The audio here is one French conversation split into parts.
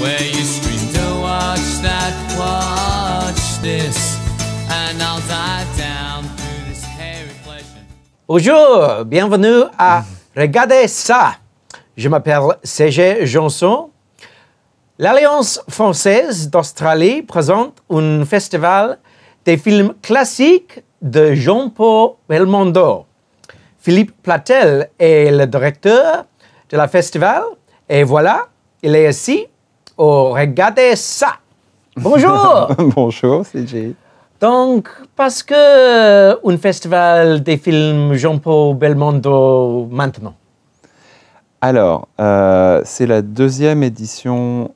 where you scream to watch that, watch this, and I'll dive down through this hairy flesh. Bonjour, bienvenue à Regardez ça. Je m'appelle Serge Janson. L'Alliance française d'Australie présente un festival des films classiques de Jean-Paul Belmondo. Philippe Platel est le directeur de la festival et voilà, il est ici au Regardez ça. Bonjour. Bonjour, c'est Jay. Donc, parce que un festival des films Jean-Paul Belmondo maintenant? Alors, c'est la deuxième édition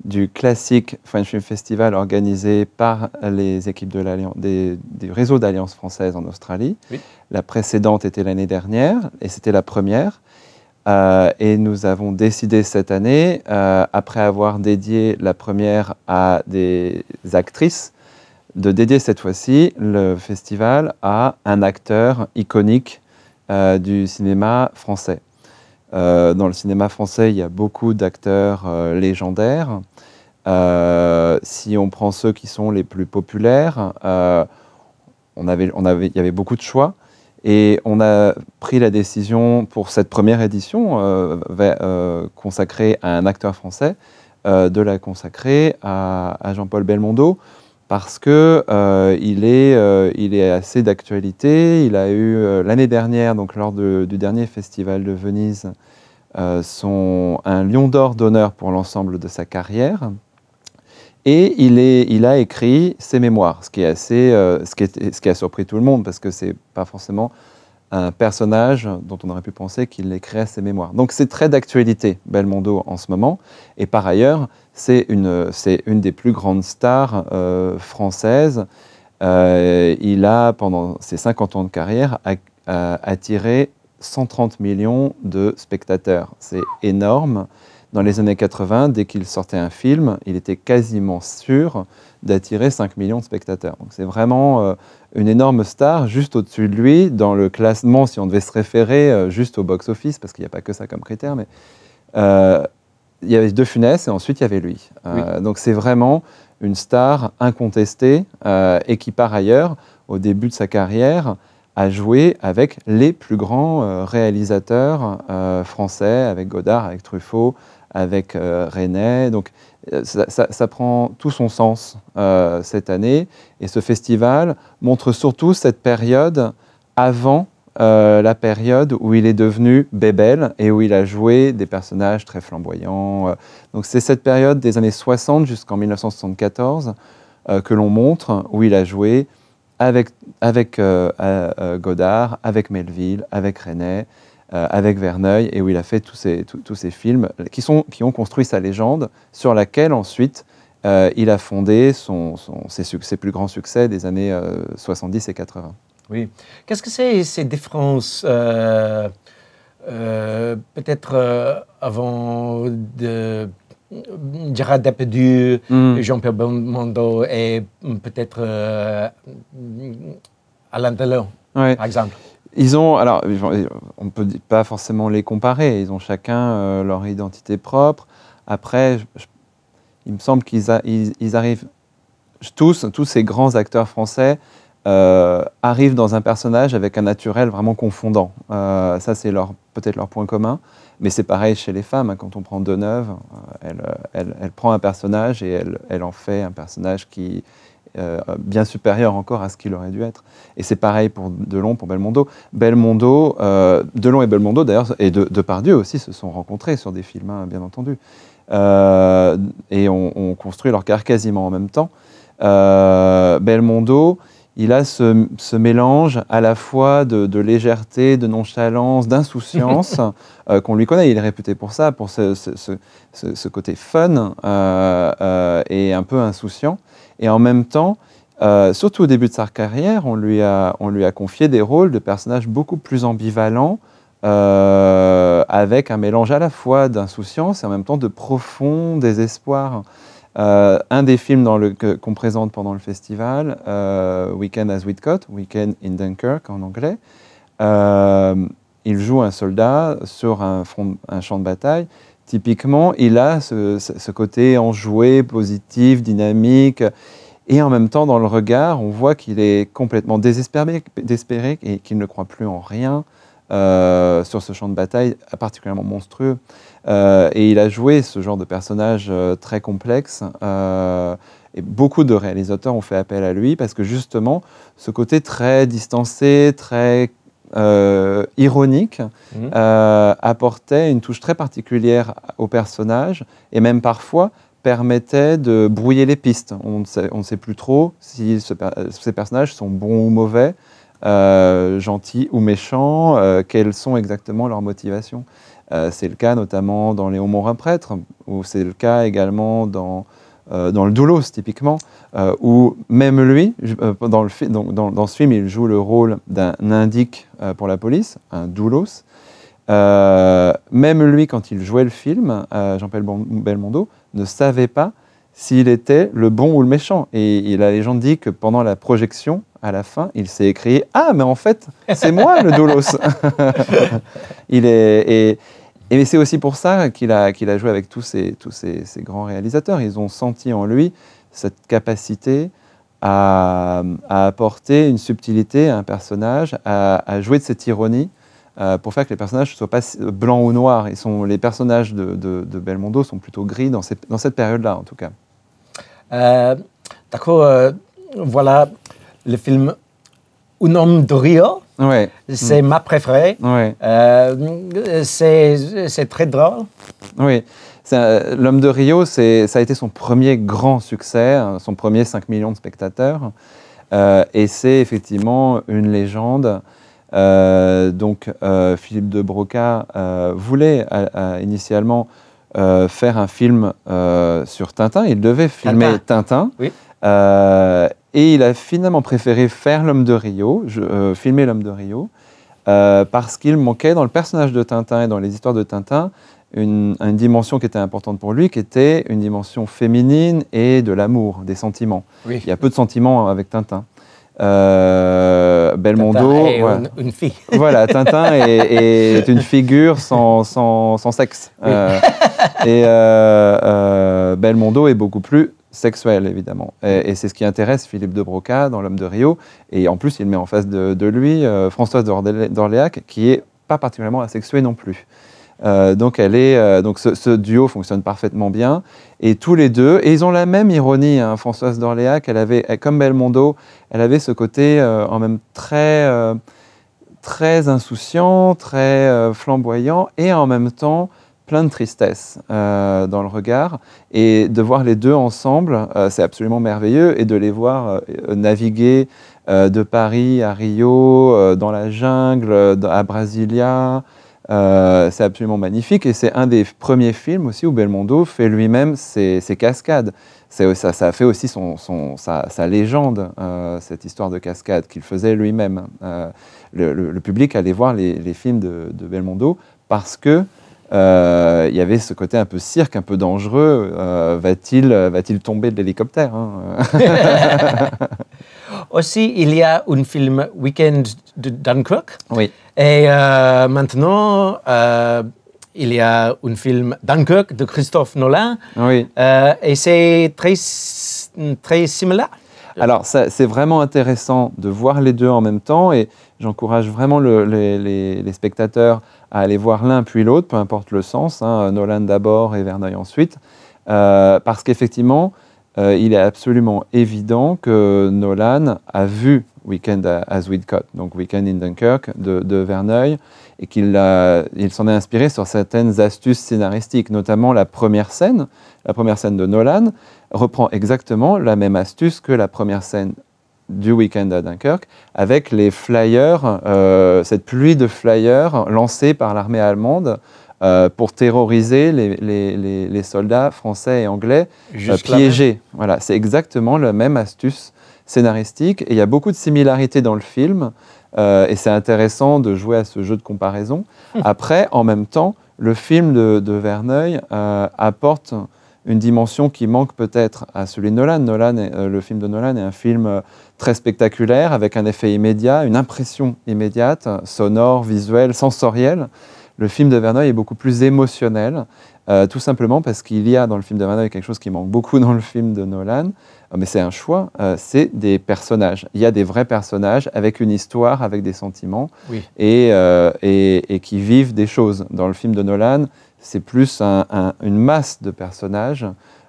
du classique French Film Festival organisé par les équipes du réseau d'Alliance française en Australie. Oui. La précédente était l'année dernière et c'était la première. Et nous avons décidé cette année, après avoir dédié la première à des actrices, de dédier cette fois-ci le festival à un acteur iconique du cinéma français. Dans le cinéma français, il y a beaucoup d'acteurs légendaires. Si on prend ceux qui sont les plus populaires, il y avait beaucoup de choix. Et on a pris la décision pour cette première édition consacrée à un acteur français, de la consacrer à Jean-Paul Belmondo, parce que il est assez d'actualité. Il a eu l'année dernière, donc lors du dernier festival de Venise, un Lion d'Or d'honneur pour l'ensemble de sa carrière. Et il a écrit ses mémoires, ce qui a surpris tout le monde, parce que c'est pas forcément un personnage dont on aurait pu penser qu'il écrirait ses mémoires. Donc c'est très d'actualité, Belmondo, en ce moment. Et par ailleurs, c'est une des plus grandes stars françaises. Il a, pendant ses 50 ans de carrière, attiré 130 millions de spectateurs. C'est énorme. Dans les années 80, dès qu'il sortait un film, il était quasiment sûr d'attirer 5 millions de spectateurs. Donc c'est vraiment une énorme star. Juste au-dessus de lui, dans le classement, si on devait se référer juste au box-office, parce qu'il n'y a pas que ça comme critère, mais il y avait De Funès et ensuite il y avait lui. Oui. Donc c'est vraiment une star incontestée et qui, par ailleurs, au début de sa carrière, a joué avec les plus grands réalisateurs français, avec Godard, avec Truffaut, avec Resnais. Donc ça prend tout son sens cette année. Et ce festival montre surtout cette période avant la période où il est devenu Bébel et où il a joué des personnages très flamboyants. Donc c'est cette période des années 60 jusqu'en 1974 que l'on montre, où il a joué avec Godard, avec Melville, avec Resnais, avec Verneuil, et où il a fait tous ces films qui ont construit sa légende, sur laquelle ensuite il a fondé ses plus grands succès des années 70 et 80. Oui. Qu'est-ce que c'est ces différences peut-être avant de Gérard Depardieu, Jean-Paul Belmondo et peut-être Alain Delon, oui, par exemple? On ne peut pas forcément les comparer. Ils ont chacun leur identité propre. Après, il me semble qu'ils arrivent tous ces grands acteurs français arrivent dans un personnage avec un naturel vraiment confondant. Ça, c'est peut-être leur point commun. Mais c'est pareil chez les femmes. Hein, quand on prend Deneuve, elle prend un personnage et elle en fait un personnage qui bien supérieur encore à ce qu'il aurait dû être. Et c'est pareil pour Delon, pour Belmondo. Delon et Belmondo, d'ailleurs, et Depardieu aussi, se sont rencontrés sur des films, hein, bien entendu. Et ont construit leur carrière quasiment en même temps. Belmondo, il a ce mélange à la fois de légèreté, de nonchalance, d'insouciance qu'on lui connaît. Il est réputé pour ça, pour ce côté fun et un peu insouciant. Et en même temps, surtout au début de sa carrière, on lui a confié des rôles de personnages beaucoup plus ambivalents, avec un mélange à la fois d'insouciance et en même temps de profond désespoir. Un des films qu'on présente pendant le festival, Weekend at Whitcote, Weekend in Dunkirk en anglais, il joue un soldat sur un champ de bataille typiquement, il a ce côté enjoué, positif, dynamique. Et en même temps, dans le regard, on voit qu'il est complètement désespéré et qu'il ne croit plus en rien sur ce champ de bataille particulièrement monstrueux. Et il a joué ce genre de personnage très complexe. Et beaucoup de réalisateurs ont fait appel à lui parce que justement, ce côté très distancé, très ironique, apportait une touche très particulière au personnage et même parfois permettait de brouiller les pistes. On ne sait plus trop si ces personnages sont bons ou mauvais, gentils ou méchants, quelles sont exactement leurs motivations. C'est le cas notamment dans Léon Morin prêtre, ou c'est le cas également dans le Doulos, typiquement, où même lui, dans ce film, il joue le rôle d'un indique pour la police, un doulos. Même lui, quand il jouait le film, Jean-Paul Belmondo, ne savait pas s'il était le bon ou le méchant. Et la légende dit que pendant la projection, à la fin, il s'est écrié « Ah, mais en fait, c'est moi le doulos !» Et c'est aussi pour ça qu'il a joué avec tous ces grands réalisateurs. Ils ont senti en lui cette capacité à apporter une subtilité à un personnage, à jouer de cette ironie, pour faire que les personnages ne soient pas blancs ou noirs. Les personnages de Belmondo sont plutôt gris dans cette période-là, en tout cas. D'accord, voilà le film Un homme de Rio. Ouais. C'est ma préférée. Ouais. C'est très drôle. Oui. L'Homme de Rio, ça a été son premier grand succès, son premier 5 millions de spectateurs. Et c'est effectivement une légende. Donc, Philippe de Broca voulait initialement faire un film sur Tintin. Il devait filmer Tintin. Oui. Et il a finalement préféré faire L'Homme de Rio, filmer L'Homme de Rio, parce qu'il manquait dans le personnage de Tintin et dans les histoires de Tintin une dimension qui était importante pour lui, qui était une dimension féminine et de l'amour, des sentiments. Oui. Il y a peu de sentiments avec Tintin. Belmondo est une fille. Voilà, Tintin est une figure sans sexe. Oui. Et Belmondo est beaucoup plus sexuel, évidemment. Et c'est ce qui intéresse Philippe de Broca dans L'Homme de Rio. Et en plus, il met en face de lui Françoise d'Orléac, qui n'est pas particulièrement asexuée non plus. Donc ce duo fonctionne parfaitement bien. Et tous les deux, et ils ont la même ironie, hein, Françoise d'Orléac, comme Belmondo, elle avait ce côté en même très insouciant, très flamboyant, et en même temps plein de tristesse dans le regard. Et de voir les deux ensemble, c'est absolument merveilleux. Et de les voir naviguer de Paris à Rio, dans la jungle, à Brasilia, c'est absolument magnifique. Et c'est un des premiers films aussi où Belmondo fait lui-même ses cascades. Ça a fait aussi sa légende, cette histoire de cascade qu'il faisait lui-même. Le public allait voir les films de Belmondo parce que il y avait ce côté un peu cirque, un peu dangereux. Va-t-il tomber de l'hélicoptère, hein? Aussi, il y a un film Weekend de Dunkirk. Oui. Et maintenant, il y a un film Dunkirk de Christophe Nolan. Oui. Et c'est très similaire. Alors, c'est vraiment intéressant de voir les deux en même temps. Et j'encourage vraiment les spectateurs à aller voir l'un puis l'autre, peu importe le sens, hein, Nolan d'abord et Verneuil ensuite, parce qu'effectivement, il est absolument évident que Nolan a vu Weekend at Widcott, donc Weekend in Dunkirk de Verneuil, et qu'il s'en est inspiré sur certaines astuces scénaristiques, notamment la première scène de Nolan reprend exactement la même astuce que la première scène du Weekend à Dunkerque, avec les flyers, cette pluie de flyers lancés par l'armée allemande pour terroriser les soldats français et anglais piégés. Voilà, c'est exactement la même astuce scénaristique, et il y a beaucoup de similarités dans le film, et c'est intéressant de jouer à ce jeu de comparaison. Après, en même temps, le film de Verneuil apporte une dimension qui manque peut-être à celui de Nolan. Le film de Nolan est un film très spectaculaire, avec un effet immédiat, une impression immédiate, sonore, visuelle, sensorielle. Le film de Verneuil est beaucoup plus émotionnel, Tout simplement parce qu'il y a dans le film de Van Damme quelque chose qui manque beaucoup dans le film de Nolan, mais c'est un choix, c'est des personnages. Il y a des vrais personnages avec une histoire, avec des sentiments, Oui. et qui vivent des choses. Dans le film de Nolan, c'est plus une masse de personnages,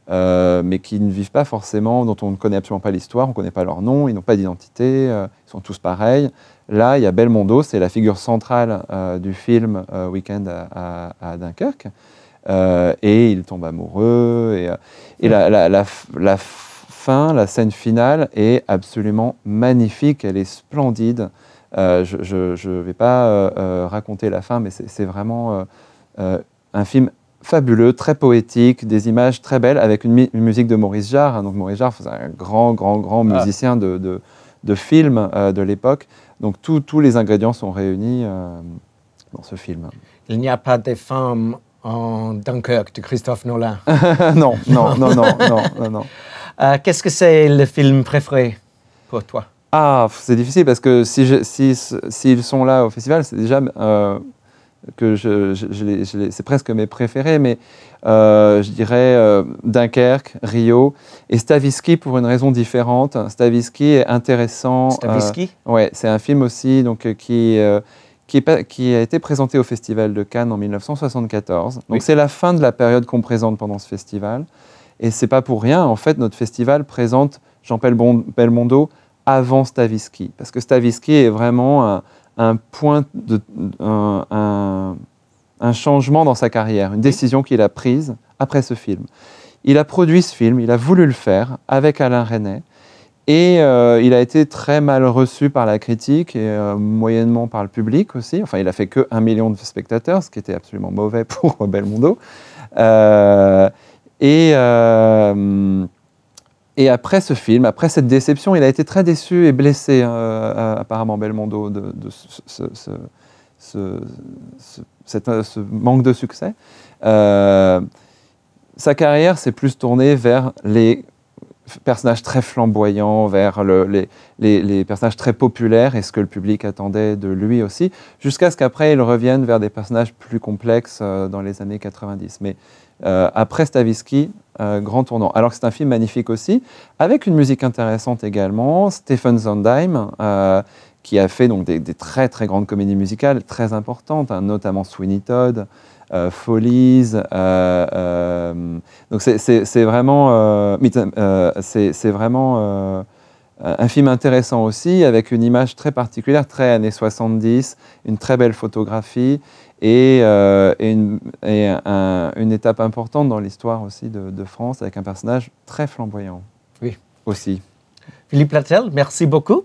mais qui ne vivent pas forcément, dont on ne connaît absolument pas l'histoire, on ne connaît pas leur nom, ils n'ont pas d'identité, ils sont tous pareils. Là, il y a Belmondo, c'est la figure centrale du film Week-end à Dunkerque. Et il tombe amoureux. Et la fin, la scène finale est absolument magnifique. Elle est splendide. Je ne vais pas raconter la fin, mais c'est vraiment un film fabuleux, très poétique, des images très belles, avec une musique de Maurice Jarre. Donc Maurice Jarre, c'est un grand musicien de film de l'époque. Donc tous les ingrédients sont réunis dans ce film. Il n'y a pas de femmes en Dunkerque de Christophe Nolan. Non. Qu'est-ce que c'est le film préféré pour toi? Ah, c'est difficile parce que s'ils sont là au festival, c'est déjà que c'est presque mes préférés, mais je dirais Dunkerque, Rio et Stavisky pour une raison différente. Stavisky est intéressant. Stavisky? Ouais, c'est un film aussi donc, qui a été présenté au Festival de Cannes en 1974. Donc oui. C'est la fin de la période qu'on présente pendant ce festival. Et c'est pas pour rien, en fait, notre festival présente Jean-Paul Belmondo avant Stavisky. Parce que Stavisky est vraiment un changement dans sa carrière, une décision qu'il a prise après ce film. Il a produit ce film, il a voulu le faire avec Alain Resnais. Et il a été très mal reçu par la critique et moyennement par le public aussi. Enfin, il a fait que 1 million de spectateurs, ce qui était absolument mauvais pour Belmondo. Et après ce film, après cette déception, il a été très déçu et blessé, apparemment, Belmondo, de ce manque de succès. Sa carrière s'est plus tournée vers les personnages très flamboyants, vers les personnages très populaires et ce que le public attendait de lui aussi, jusqu'à ce qu'après il revienne vers des personnages plus complexes dans les années 90. Mais après Stavisky, grand tournant. Alors que c'est un film magnifique aussi, avec une musique intéressante également. Stephen Sondheim, qui a fait donc, des très très grandes comédies musicales très importantes, hein, notamment Sweeney Todd, Follies. Donc c'est vraiment, un film intéressant aussi, avec une image très particulière, très années 70, une très belle photographie et une étape importante dans l'histoire aussi de France, avec un personnage très flamboyant. Oui. Aussi. Philippe Platel, merci beaucoup.